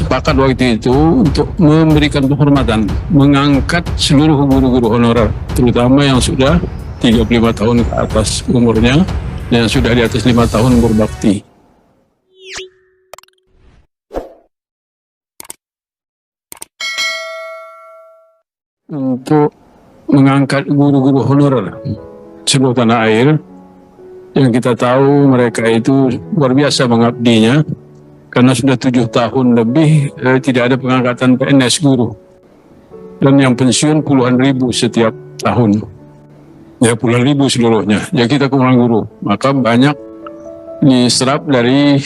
sepakat waktu itu untuk memberikan penghormatan, mengangkat seluruh guru-guru honorer, terutama yang sudah 35 tahun ke atas umurnya, dan yang sudah di atas 5 tahun berbakti. Untuk mengangkat guru-guru honorer seluruh tanah air, yang kita tahu mereka itu luar biasa mengabdinya, karena sudah 7 tahun lebih tidak ada pengangkatan PNS guru, dan yang pensiun puluhan ribu setiap tahun, ya puluhan ribu seluruhnya. Ya kita kurang guru, maka banyak diserap dari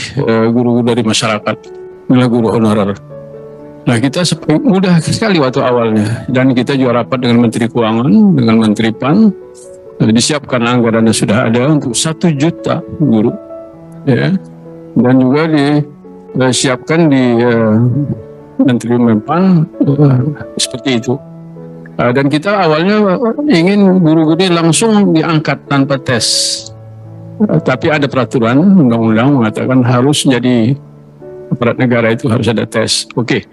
guru-guru dari masyarakat, inilah guru honorer. Nah kita mudah sekali waktu awalnya, dan kita juga rapat dengan Menteri Keuangan, dengan Menteri PAN, disiapkan anggaran yang sudah ada untuk 1 juta guru, ya, dan juga disiapkan di Menteri Menpan seperti itu. Dan kita awalnya ingin guru-guru ini langsung diangkat tanpa tes, tapi ada peraturan undang-undang mengatakan harus jadi aparat negara itu harus ada tes. Oke,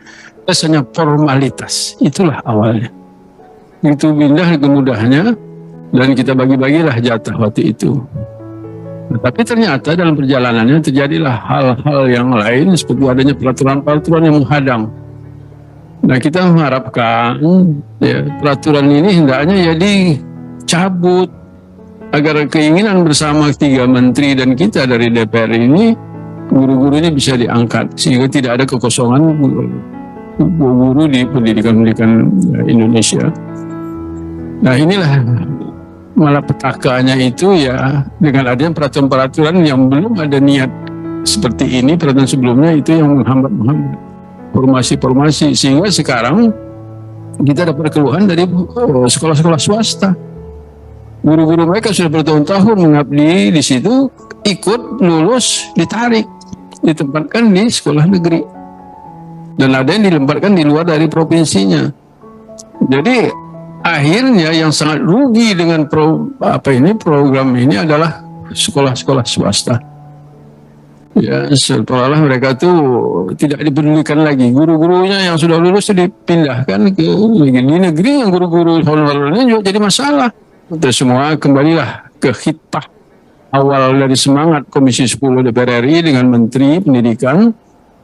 tes hanya formalitas, itulah awalnya. Itu pindah kemudahnya, dan kita bagi-bagilah jatah waktu itu. Nah, tapi ternyata dalam perjalanannya terjadilah hal-hal yang lain, seperti adanya peraturan-peraturan yang menghadang. Nah kita mengharapkan ya, peraturan ini hendaknya ya dicabut, agar keinginan bersama 3 menteri dan kita dari DPR ini, guru-guru ini bisa diangkat, sehingga tidak ada kekosongan guru di pendidikan Indonesia. Nah inilah malapetakannya itu ya, dengan adanya peraturan-peraturan yang belum ada niat seperti ini, peraturan sebelumnya itu yang menghambat formasi-formasi, sehingga sekarang kita dapat keluhan dari sekolah-sekolah swasta. Guru-guru mereka sudah bertahun-tahun mengabdi di situ, ikut lulus ditarik, ditempatkan di sekolah negeri, dan ada yang dilempatkan di luar dari provinsinya. Jadi akhirnya yang sangat rugi dengan program ini adalah sekolah-sekolah swasta. Ya, seolah-olah mereka tuh tidak dipedulikan lagi. Guru-gurunya yang sudah lulus dipindahkan ke negeri, yang guru-guru honorernya juga jadi masalah. Itu semua kembalilah ke hitah awal dari semangat Komisi 10 DPR RI dengan Menteri Pendidikan,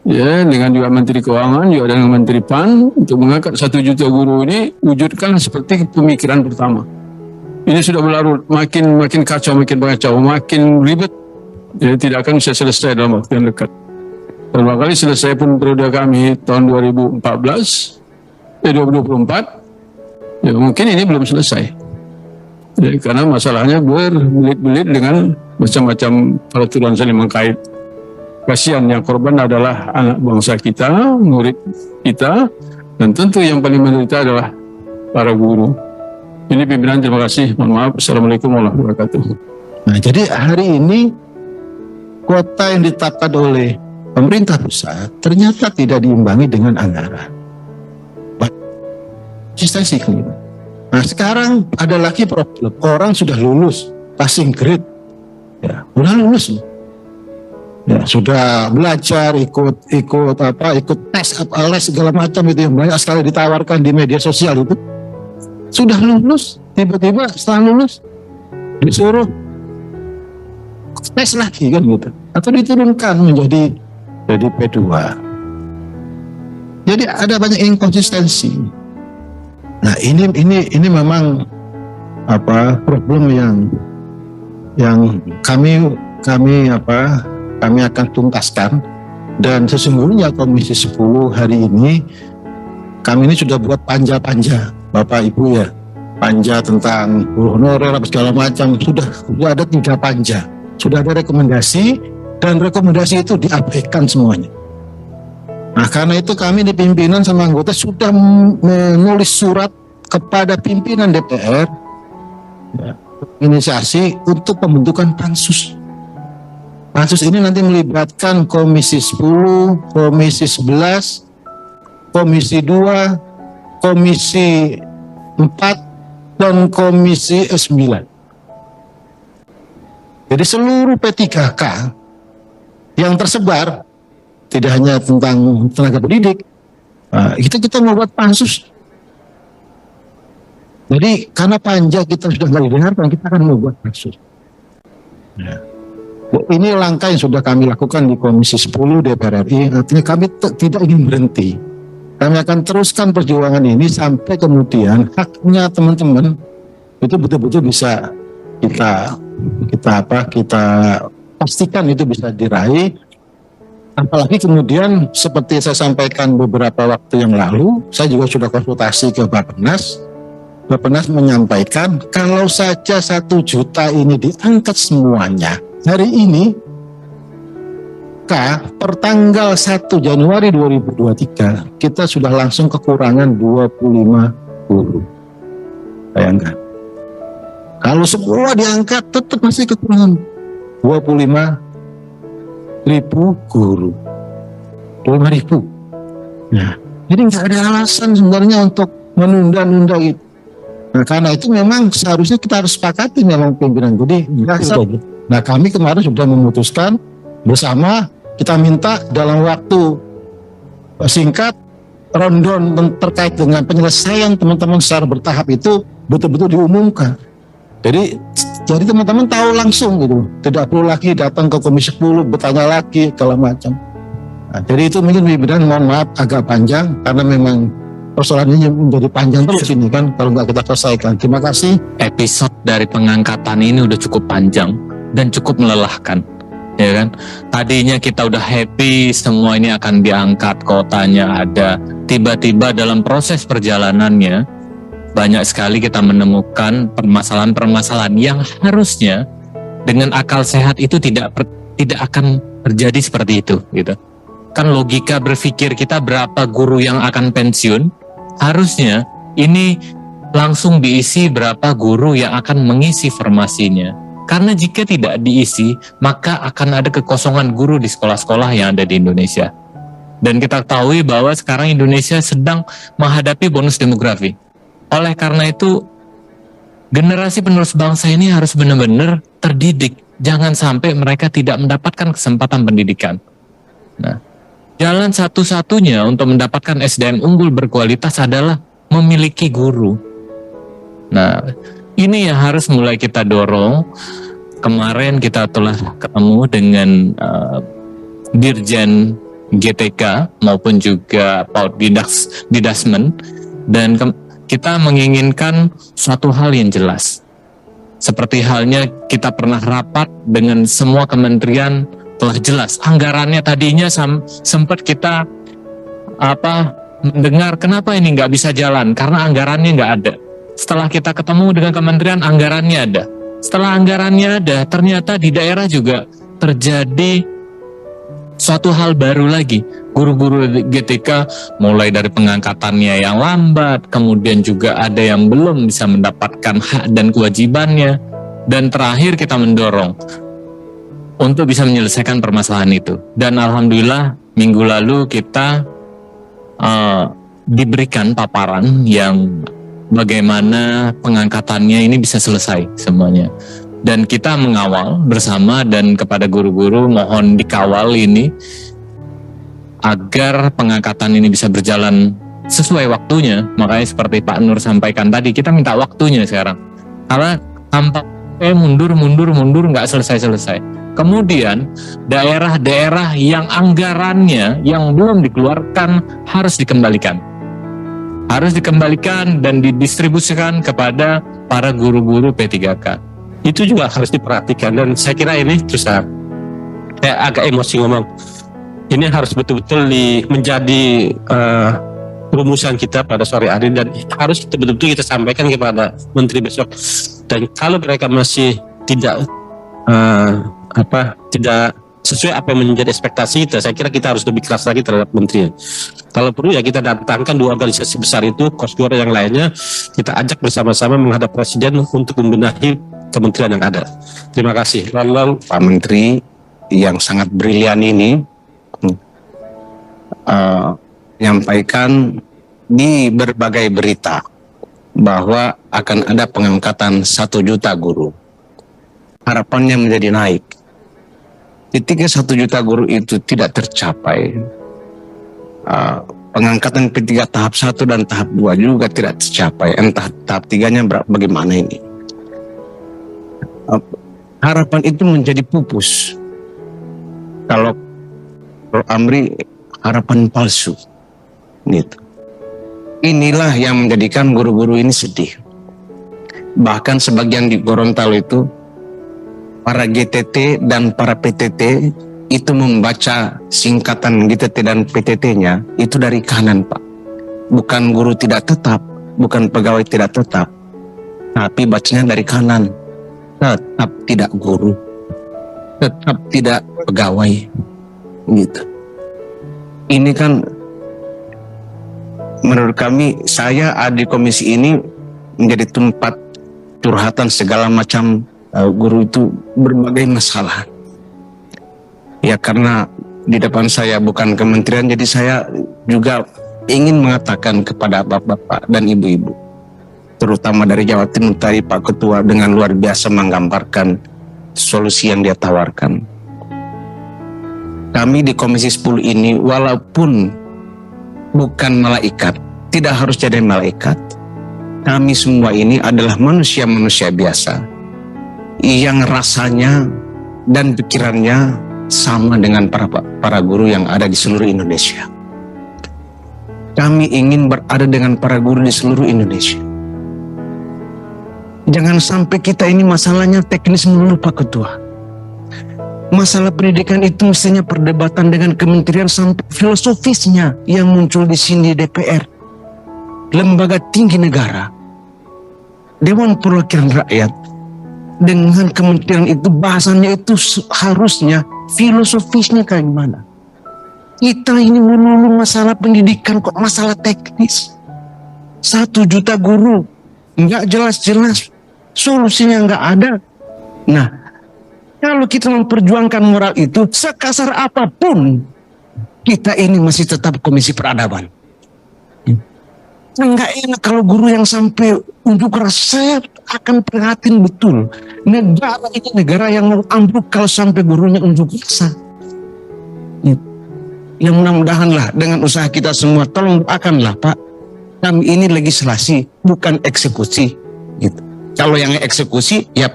ya, dengan juga Menteri Keuangan, juga dengan Menteri PAN, untuk mengangkat 1 juta guru ini, wujudkan seperti pemikiran pertama. Ini sudah berlarut, makin kacau, makin ribet, ya, tidak akan bisa selesai dalam waktu yang dekat. Dan kali selesai pun periode kami tahun 2024, ya mungkin ini belum selesai. Jadi, karena masalahnya berbelit-belit dengan macam-macam peraturan saling mengkait. Kasihan, yang korban adalah anak bangsa kita, murid kita, dan tentu yang paling menderita adalah para guru. Ini pimpinan, terima kasih. Mohon maaf. Assalamualaikum warahmatullahi wabarakatuh. Nah, jadi hari ini kuota yang ditetapkan oleh pemerintah pusat ternyata tidak diimbangi dengan anggaran. Konsistensi kelima. Nah sekarang ada lagi problem, orang sudah lulus, passing grade, ya, sudah lulus, ya, sudah belajar, ikut tes, les segala macam itu yang banyak sekali ditawarkan di media sosial itu, sudah lulus, tiba-tiba setelah lulus disuruh tes lagi kan gitu, atau diturunkan menjadi P2. Jadi ada banyak inkonsistensi. Nah ini memang problem yang kami akan tuntaskan, dan sesungguhnya Komisi 10 hari ini kami ini sudah buat panja Bapak Ibu ya, panja tentang guru honorer apa segala macam, sudah ada 3 panja, sudah ada rekomendasi, dan rekomendasi itu diabaikan semuanya. Nah karena itu kami di pimpinan sama anggota sudah menulis surat kepada pimpinan DPR, ya, inisiasi untuk pembentukan pansus. Pansus ini nanti melibatkan Komisi 10, Komisi 11, Komisi 2, Komisi 4, dan Komisi 9. Jadi seluruh P3K yang tersebar tidak hanya tentang tenaga pendidik. Kita mau buat pansus. Jadi karena panja kita sudah nggak didengarkan, kita akan membuat pansus. Ya. Ini langkah yang sudah kami lakukan di Komisi 10 DPR RI. Artinya kami tidak ingin berhenti. Kami akan teruskan perjuangan ini sampai kemudian haknya teman-teman itu betul-betul bisa kita pastikan itu bisa diraih. Apalagi kemudian seperti saya sampaikan beberapa waktu yang lalu, saya juga sudah konsultasi ke Bappenas. Bappenas menyampaikan kalau saja 1 juta ini diangkat semuanya hari ini, per tanggal 1 Januari 2023 kita sudah langsung kekurangan 25 guru. Bayangkan. Kalau semua diangkat tetap masih kekurangan 25.000 guru. 25.000. Nah, jadi nggak ada alasan sebenarnya untuk menunda-nunda itu. Nah, karena itu memang seharusnya kita harus sepakati memang pimpinan. Jadi nah, kami kemarin sudah memutuskan bersama, kita minta dalam waktu singkat rundown terkait dengan penyelesaian teman-teman secara bertahap itu betul-betul diumumkan. Jadi teman-teman tahu langsung gitu, tidak perlu lagi datang ke Komisi 10 bertanya lagi segala macam. Nah, jadi itu mungkin pimpinan mohon maaf agak panjang karena memang persoalan ini menjadi panjang terus ini kan kalau nggak kita selesaikan. Terima kasih. Episode dari pengangkatan ini udah cukup panjang dan cukup melelahkan, ya kan? Tadinya kita udah happy semua ini akan diangkat, kotanya ada. Tiba-tiba dalam proses perjalanannya banyak sekali kita menemukan permasalahan-permasalahan yang harusnya dengan akal sehat itu tidak akan terjadi seperti itu, gitu. Kan logika berpikir kita berapa guru yang akan pensiun, harusnya ini langsung diisi berapa guru yang akan mengisi formasinya. Karena jika tidak diisi, maka akan ada kekosongan guru di sekolah-sekolah yang ada di Indonesia. Dan kita ketahui bahwa sekarang Indonesia sedang menghadapi bonus demografi. Oleh karena itu, generasi penerus bangsa ini harus benar-benar terdidik. Jangan sampai mereka tidak mendapatkan kesempatan pendidikan. Nah, jalan satu-satunya untuk mendapatkan SDM unggul berkualitas adalah memiliki guru. Nah, ini yang harus mulai kita dorong. Kemarin kita telah ketemu dengan Dirjen GTK maupun juga Paut Didasmen, dan kita menginginkan suatu hal yang jelas. Seperti halnya kita pernah rapat dengan semua kementerian, telah jelas anggarannya. Tadinya sempat kita mendengar kenapa ini nggak bisa jalan karena anggarannya nggak ada. Setelah kita ketemu dengan kementerian, anggarannya ada. Setelah anggarannya ada, ternyata di daerah juga terjadi suatu hal baru lagi. Guru-guru GTK mulai dari pengangkatannya yang lambat, kemudian juga ada yang belum bisa mendapatkan hak dan kewajibannya, dan terakhir kita mendorong untuk bisa menyelesaikan permasalahan itu. Dan alhamdulillah minggu lalu kita diberikan paparan yang bagaimana pengangkatannya ini bisa selesai semuanya. Dan kita mengawal bersama dan kepada guru-guru mohon dikawal ini agar pengangkatan ini bisa berjalan sesuai waktunya. Makanya seperti Pak Nur sampaikan tadi, kita minta waktunya sekarang. Karena tanpa mundur nggak selesai-selesai. Kemudian daerah-daerah yang anggarannya yang belum dikeluarkan harus dikembalikan. Harus dikembalikan dan didistribusikan kepada para guru-guru P3K. Itu juga harus diperhatikan, dan saya kira ini terus saya agak emosi ngomong. Ini harus betul-betul menjadi rumusan kita pada sore hari, dan harus betul-betul kita sampaikan kepada Menteri besok. Dan kalau mereka masih tidak tidak sesuai apa yang menjadi ekspektasi kita, saya kira kita harus lebih keras lagi terhadap Menteri. Kalau perlu ya kita datangkan dua organisasi besar itu, Kosgoro yang lainnya, kita ajak bersama-sama menghadap Presiden untuk membenahi kementerian yang ada. Terima kasih. Lalu Pak Menteri yang sangat brilian ini menyampaikan di berbagai berita bahwa akan ada pengangkatan 1 juta guru. Harapannya menjadi naik. ketika 1 juta guru itu tidak tercapai, pengangkatan P3 tahap 1 dan tahap 2 juga tidak tercapai, entah tahap 3-nya bagaimana ini. Harapan itu menjadi pupus. Kalau Amri, harapan palsu. Gitu. Inilah yang menjadikan guru-guru ini sedih. Bahkan sebagian di Gorontalo itu, para GTT dan para PTT itu membaca singkatan GTT dan PTT-nya itu dari kanan, Pak. Bukan guru tidak tetap, bukan pegawai tidak tetap, tapi bacanya dari kanan. Tetap tidak guru, tetap tidak pegawai, gitu. Ini kan menurut kami, saya ada di komisi ini menjadi tempat curhatan segala macam guru itu berbagai masalah. Ya karena di depan saya bukan kementerian, jadi saya juga ingin mengatakan kepada bapak-bapak dan ibu-ibu, terutama dari Jawa Timur tadi Pak Ketua dengan luar biasa menggambarkan solusi yang dia tawarkan. Kami di Komisi 10 ini walaupun bukan malaikat, tidak harus jadi malaikat. Kami semua ini adalah manusia-manusia biasa yang rasanya dan pikirannya sama dengan para guru yang ada di seluruh Indonesia. Kami ingin berada dengan para guru di seluruh Indonesia. Jangan sampai kita ini masalahnya teknis melulu, Pak Ketua. Masalah pendidikan itu mestinya perdebatan dengan kementerian sampai filosofisnya yang muncul di sini DPR. Lembaga tinggi negara, Dewan Perwakilan Rakyat, dengan kementerian itu bahasannya itu harusnya filosofisnya kayak gimana. Kita ini melulu masalah pendidikan kok masalah teknis. 1 juta guru nggak jelas-jelas, solusinya nggak ada. Nah, kalau kita memperjuangkan moral itu sekasar apapun, kita ini masih tetap Komisi Peradaban. Nggak enak kalau guru yang sampai unjuk rasa. Saya akan prihatin betul. Negara ini negara yang mau ambruk kalau sampai gurunya unjuk rasa. Ya mudah-mudahan lah dengan usaha kita semua, tolong doakanlah Pak. Kami ini legislasi, bukan eksekusi. Gitu. Kalau yang eksekusi, ya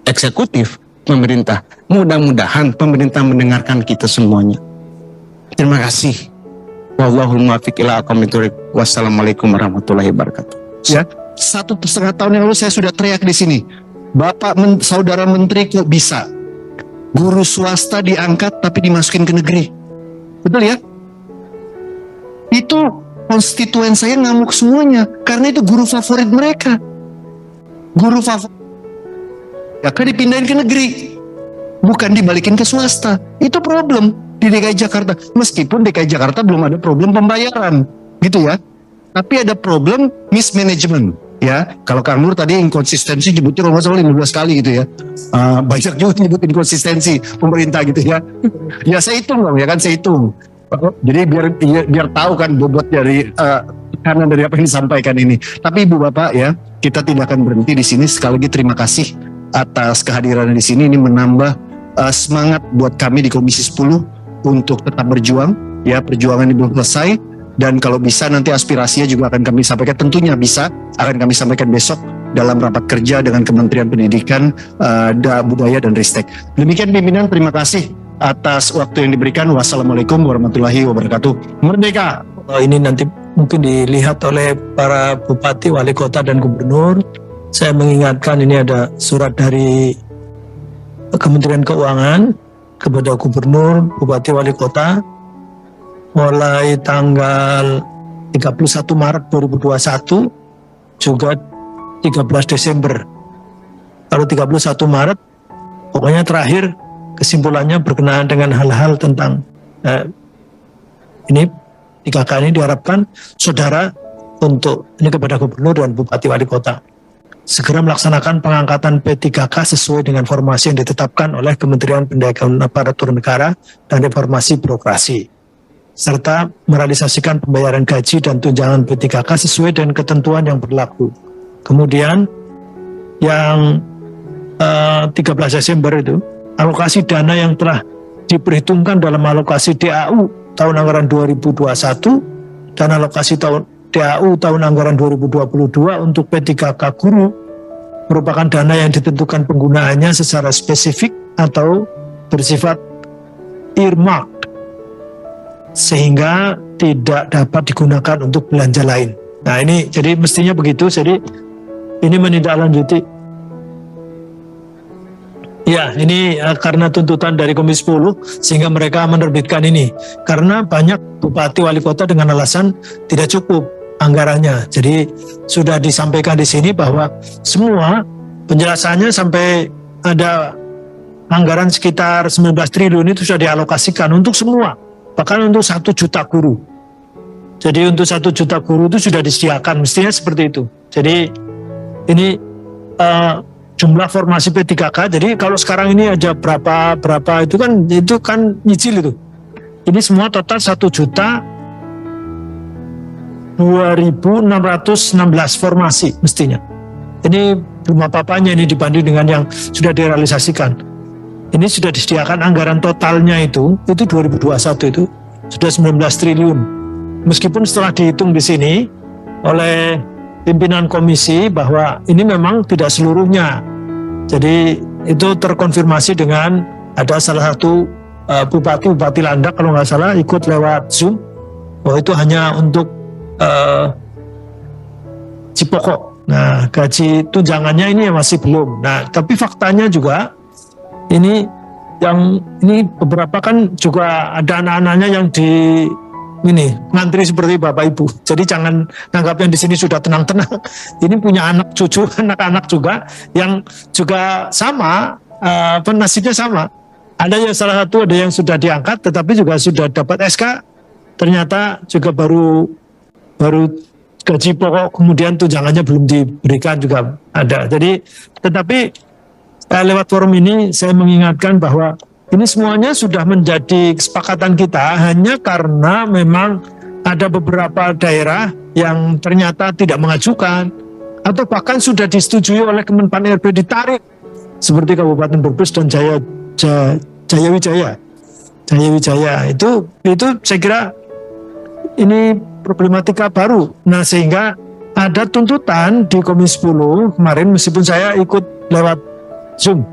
eksekutif pemerintah. Mudah-mudahan pemerintah mendengarkan kita semuanya. Terima kasih. Wallahul muwaffiq ila aqwamit thoriq. Wassalamualaikum warahmatullahi wabarakatuh. Ya, 1,5 tahun yang lalu saya sudah teriak di sini. Bapak saudara menteri kok bisa guru swasta diangkat tapi dimasukin ke negeri? Betul ya? Itu konstituen saya ngamuk semuanya karena itu guru favorit mereka. Guru favorit ya kan dipindahin ke negeri, bukan dibalikin ke swasta. Itu problem di DKI Jakarta. Meskipun DKI Jakarta belum ada problem pembayaran, gitu ya. Tapi ada problem mismanagement, ya. Kalau Kang Nur tadi inkonsistensi nyebutnya kalau nggak salah 15 kali gitu ya. Banyak juga nyebut inkonsistensi pemerintah gitu ya. Ya saya hitung dong, ya kan saya hitung. Jadi biar tahu kan bobot dari kanan dari apa yang disampaikan ini. Tapi Ibu Bapak ya, kita tidak akan berhenti di sini. Sekali lagi terima kasih atas kehadiran di sini. Ini menambah semangat buat kami di Komisi 10 untuk tetap berjuang. Ya, perjuangan ini belum selesai. Dan kalau bisa nanti aspirasinya juga akan kami sampaikan, tentunya bisa, akan kami sampaikan besok dalam rapat kerja dengan Kementerian Pendidikan, Budaya dan Ristek. Demikian pimpinan, terima kasih atas waktu yang diberikan. Wassalamualaikum warahmatullahi wabarakatuh. Merdeka! Ini nanti mungkin dilihat oleh para bupati, wali kota dan gubernur. Saya mengingatkan ini ada surat dari Kementerian Keuangan kepada gubernur, bupati, wali kota mulai tanggal 31 Maret 2021 juga 13 Desember. Kalau 31 Maret pokoknya terakhir kesimpulannya berkenaan dengan hal-hal tentang ini 3K ini diharapkan saudara untuk ini kepada gubernur dan bupati wali kota segera melaksanakan pengangkatan P3K sesuai dengan formasi yang ditetapkan oleh Kementerian Pendidikan Aparatur Negara dan Reformasi Birokrasi, serta merealisasikan pembayaran gaji dan tunjangan P3K sesuai dengan ketentuan yang berlaku. Kemudian yang 13 Desember itu alokasi dana yang telah diperhitungkan dalam alokasi DAU tahun anggaran 2021 dan alokasi DAU tahun anggaran 2022 untuk P3K guru merupakan dana yang ditentukan penggunaannya secara spesifik atau bersifat earmarked sehingga tidak dapat digunakan untuk belanja lain. Nah ini jadi mestinya begitu, jadi ini menindaklanjuti. Ya, ini karena tuntutan dari Komisi 10 sehingga mereka menerbitkan ini. Karena banyak bupati wali kota dengan alasan tidak cukup anggarannya. Jadi sudah disampaikan di sini bahwa semua penjelasannya sampai ada anggaran sekitar 19 triliun itu sudah dialokasikan untuk semua. Bahkan untuk 1 juta guru. Jadi untuk 1 juta guru itu sudah disediakan, mestinya seperti itu. Jadi ini jumlah formasi P3K. Jadi kalau sekarang ini aja berapa itu kan nyicil itu. Ini semua total 1 juta 2.616 formasi mestinya. Ini belum apa-apanya ini dibanding dengan yang sudah direalisasikan. Ini sudah disediakan anggaran totalnya itu 2021 itu sudah 19 triliun. Meskipun setelah dihitung di sini oleh pimpinan komisi bahwa ini memang tidak seluruhnya. Jadi itu terkonfirmasi dengan ada salah satu Bupati Landak kalau nggak salah ikut lewat Zoom bahwa itu hanya untuk Cipoko. Nah gaji tunjangannya ini masih belum. Nah tapi faktanya juga ini beberapa kan juga ada anak-anaknya yang di ini ngantri seperti Bapak Ibu. Jadi jangan nanggap yang di sini sudah tenang-tenang. Ini punya anak cucu, anak-anak juga yang juga sama, nasibnya sama. Ada yang salah satu ada yang sudah diangkat, tetapi juga sudah dapat SK. Ternyata juga baru gaji pokok, kemudian tunjangannya belum diberikan juga ada. Jadi, tetapi lewat forum ini saya mengingatkan bahwa ini semuanya sudah menjadi kesepakatan kita hanya karena memang ada beberapa daerah yang ternyata tidak mengajukan atau bahkan sudah disetujui oleh Kemenpan RB ditarik seperti Kabupaten Brebes dan Jayawijaya itu saya kira ini problematika baru. Nah sehingga ada tuntutan di Komisi 10 kemarin meskipun saya ikut lewat Zoom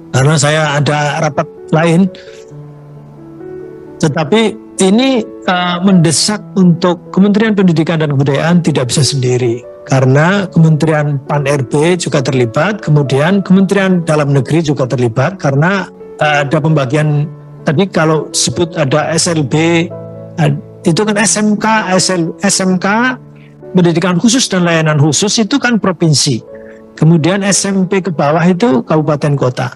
karena saya ada rapat lain, tetapi ini mendesak untuk Kementerian Pendidikan dan Kebudayaan tidak bisa sendiri karena Kementerian Pan RB juga terlibat, kemudian Kementerian Dalam Negeri juga terlibat karena ada pembagian tadi kalau disebut ada SLB itu kan SMK Pendidikan Khusus dan Layanan Khusus itu kan provinsi, kemudian SMP ke bawah itu kabupaten kota.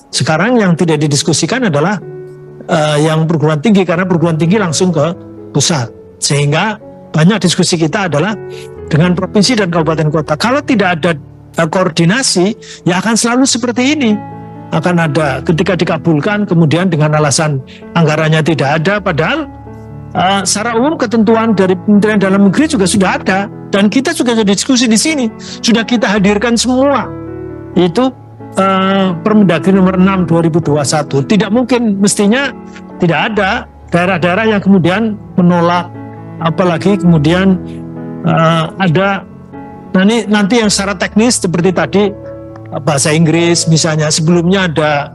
Sekarang yang tidak didiskusikan adalah yang perguruan tinggi karena perguruan tinggi langsung ke pusat, sehingga banyak diskusi kita adalah dengan provinsi dan kabupaten kota. Kalau tidak ada koordinasi, ya akan selalu seperti ini. Akan ada ketika dikabulkan, kemudian dengan alasan anggarannya tidak ada, padahal secara umum ketentuan dari Kementerian Dalam Negeri juga sudah ada, dan kita juga sudah diskusi di sini, sudah kita hadirkan semua. Itu Permendagri nomor 6 2021. Tidak mungkin, mestinya tidak ada daerah-daerah yang kemudian menolak, apalagi kemudian ada nanti yang secara teknis seperti tadi bahasa Inggris misalnya, sebelumnya ada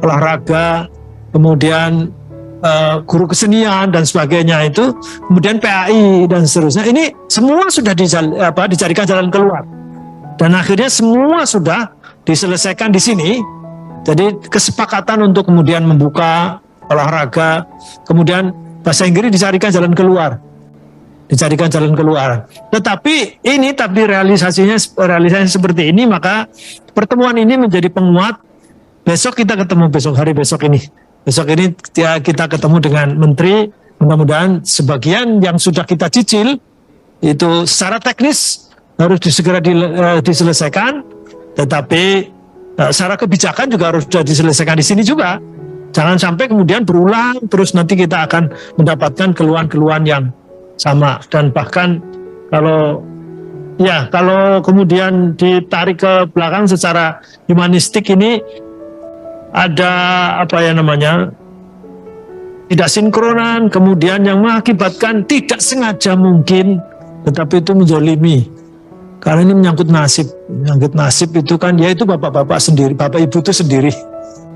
olahraga, kemudian guru kesenian dan sebagainya itu, kemudian PAI dan seterusnya. Ini semua sudah dicarikan jalan keluar, dan akhirnya semua sudah diselesaikan di sini. Jadi kesepakatan untuk kemudian membuka olahraga, kemudian bahasa Inggris dicarikan jalan keluar. Tetapi realisasinya seperti ini, maka pertemuan ini menjadi penguat. Besok kita ketemu, hari besok ini kita ketemu dengan menteri. Mudah-mudahan sebagian yang sudah kita cicil itu secara teknis harus segera diselesaikan, tetapi secara kebijakan juga harus sudah diselesaikan di sini juga. Jangan sampai kemudian berulang terus, nanti kita akan mendapatkan keluhan-keluhan yang sama. Dan bahkan kalau kemudian ditarik ke belakang secara humanistik, ini ada tidak sinkronan, kemudian yang mengakibatkan tidak sengaja mungkin, tetapi itu menzolimi. Karena ini menyangkut nasib itu kan, ya itu bapak-bapak sendiri, bapak ibu itu sendiri.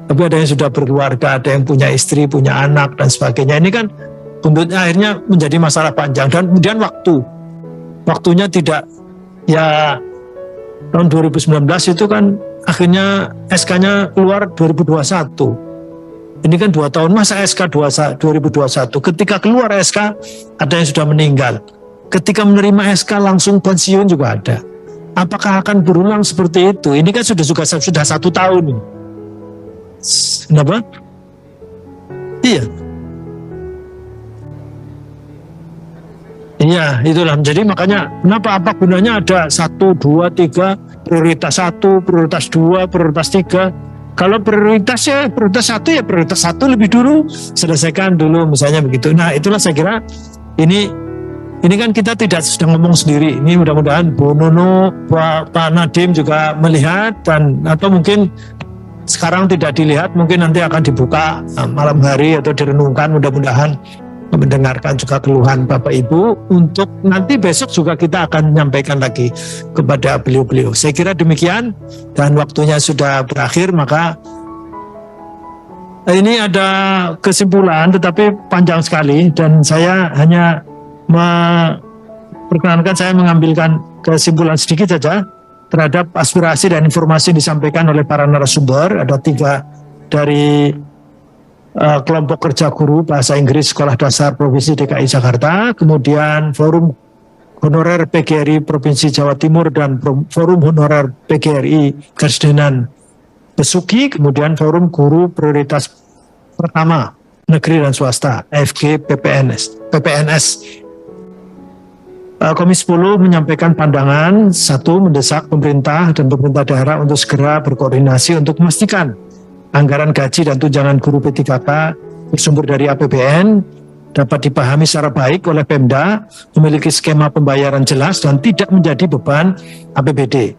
Tapi ada yang sudah berkeluarga, ada yang punya istri, punya anak dan sebagainya. Ini kan buntutnya akhirnya menjadi masalah panjang, dan kemudian waktunya tidak, ya tahun 2019 itu kan akhirnya SK-nya keluar 2021. Ini kan 2 tahun, masa SK 2021. Ketika keluar SK, ada yang sudah meninggal. Ketika menerima SK langsung pensiun juga ada. Apakah akan berulang seperti itu? Ini kan sudah 1 tahun. Kenapa? Iya. Iya, itulah. Jadi makanya kenapa, apa gunanya ada 1, 2, 3, prioritas 1, prioritas 2, prioritas 3. Kalau prioritasnya prioritas 1, ya prioritas 1 lebih dulu, selesaikan dulu misalnya begitu. Nah, itulah saya kira ini kan kita tidak sedang ngomong sendiri. Ini mudah-mudahan Bu Nono, Pak Nadiem juga melihat, dan atau mungkin sekarang tidak dilihat, mungkin nanti akan dibuka malam hari atau direnungkan, mudah-mudahan mendengarkan juga keluhan Bapak Ibu, untuk nanti besok juga kita akan menyampaikan lagi kepada beliau-beliau. Saya kira demikian, dan waktunya sudah berakhir, maka ini ada kesimpulan tetapi panjang sekali, dan saya hanya perkenankan saya mengambilkan kesimpulan sedikit saja terhadap aspirasi dan informasi yang disampaikan oleh para narasumber. Ada 3 dari kelompok kerja guru bahasa Inggris Sekolah Dasar Provinsi DKI Jakarta, kemudian Forum Honorer PGRI Provinsi Jawa Timur, dan Forum Honorer PGRI Kersdenan Besuki, kemudian Forum Guru Prioritas Pertama Negeri dan Swasta FG PPNS. Komisi 10 menyampaikan pandangan, 1, mendesak pemerintah dan pemerintah daerah untuk segera berkoordinasi untuk memastikan anggaran gaji dan tunjangan guru P3K bersumber dari APBN dapat dipahami secara baik oleh Pemda, memiliki skema pembayaran jelas dan tidak menjadi beban APBD.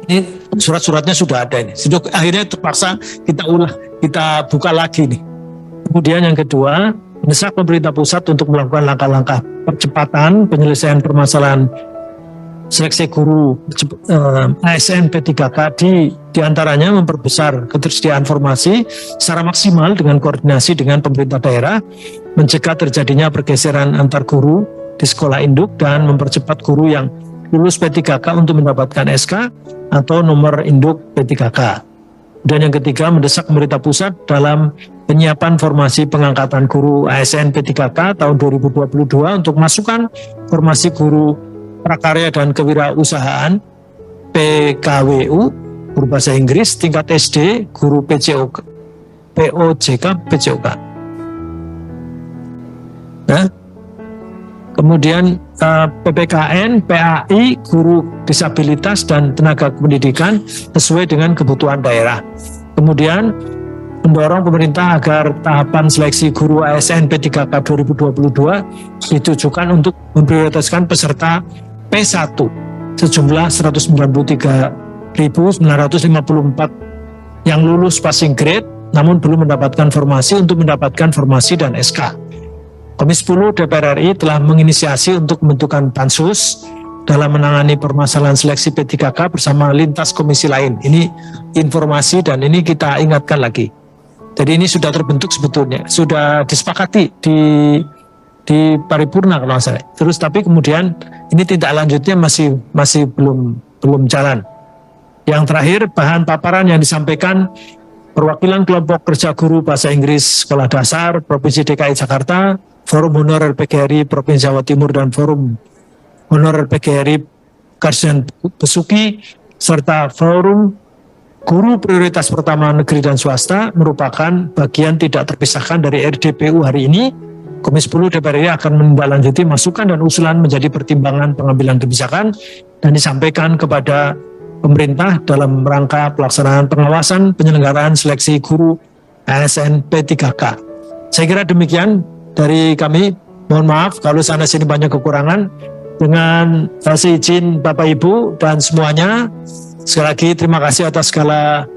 Ini surat-suratnya sudah ada ini. Sudah, akhirnya terpaksa kita buka lagi nih. Kemudian yang kedua, mendesak pemerintah pusat untuk melakukan langkah-langkah percepatan penyelesaian permasalahan seleksi guru ASN P3K, di antaranya memperbesar ketersediaan formasi secara maksimal dengan koordinasi dengan pemerintah daerah, mencegah terjadinya pergeseran antar guru di sekolah induk, dan mempercepat guru yang lulus P3K untuk mendapatkan SK atau nomor induk P3K. Dan yang ketiga, mendesak pemerintah pusat dalam penyiapan formasi pengangkatan guru ASN P3K tahun 2022 untuk masukan formasi guru prakarya dan kewirausahaan PKWU, guru bahasa Inggris tingkat SD, guru PJK, PJK. Nah, kemudian PPKN, PAI, guru disabilitas dan tenaga pendidikan sesuai dengan kebutuhan daerah. Kemudian mendorong pemerintah agar tahapan seleksi guru ASN P3K 2022 ditujukan untuk memprioritaskan peserta P1 sejumlah 193.954 yang lulus passing grade namun belum mendapatkan formasi untuk mendapatkan formasi dan SK. Komisi 10 DPR RI telah menginisiasi untuk membentukan pansus dalam menangani permasalahan seleksi P3K bersama lintas komisi lain. Ini informasi dan ini kita ingatkan lagi. Jadi ini sudah terbentuk sebetulnya, sudah disepakati di paripurna kalau saya. Terus tapi kemudian ini tindak lanjutnya masih belum jalan. Yang terakhir, bahan paparan yang disampaikan perwakilan kelompok kerja guru bahasa Inggris Sekolah Dasar Provinsi DKI Jakarta, Forum Honorer PGRI Provinsi Jawa Timur, dan Forum Honorer PGRI Kersdenan Besuki, serta Forum Guru Prioritas Pertama Negeri dan Swasta merupakan bagian tidak terpisahkan dari RDPU hari ini. Komisi 10 DPR RI akan menindaklanjuti masukan dan usulan menjadi pertimbangan pengambilan kebijakan dan disampaikan kepada pemerintah dalam rangka pelaksanaan pengawasan penyelenggaraan seleksi guru ASN P3K. Saya kira demikian dari kami. Mohon maaf kalau sana sini banyak kekurangan. Dengan izin Bapak Ibu dan semuanya, sekali lagi terima kasih atas segala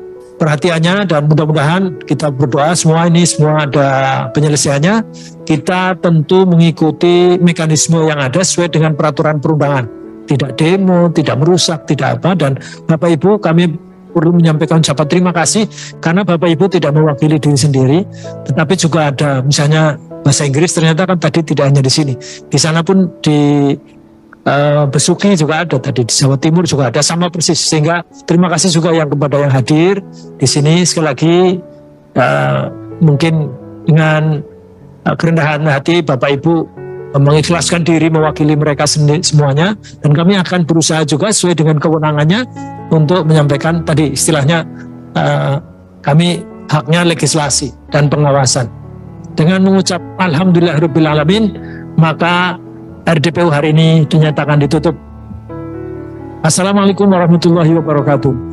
perhatiannya, dan mudah-mudahan kita berdoa semua ada penyelesaiannya. Kita tentu mengikuti mekanisme yang ada sesuai dengan peraturan perundangan, tidak demo, tidak merusak, tidak apa. Dan Bapak Ibu, kami perlu menyampaikan ucapan terima kasih karena Bapak Ibu tidak mewakili diri sendiri, tetapi juga ada misalnya bahasa Inggris, ternyata kan tadi tidak hanya di sini, di sana pun di Besuki juga ada, tadi di Jawa Timur juga ada, sama persis. Sehingga terima kasih juga yang kepada yang hadir di sini. Sekali lagi mungkin dengan kerendahan hati Bapak Ibu mengikhlaskan diri mewakili mereka semuanya, dan kami akan berusaha juga sesuai dengan kewenangannya untuk menyampaikan tadi istilahnya kami haknya legislasi dan pengawasan. Dengan mengucap Alhamdulillahirabbil alamin, maka RDPU hari ini dinyatakan ditutup. Assalamualaikum warahmatullahi wabarakatuh.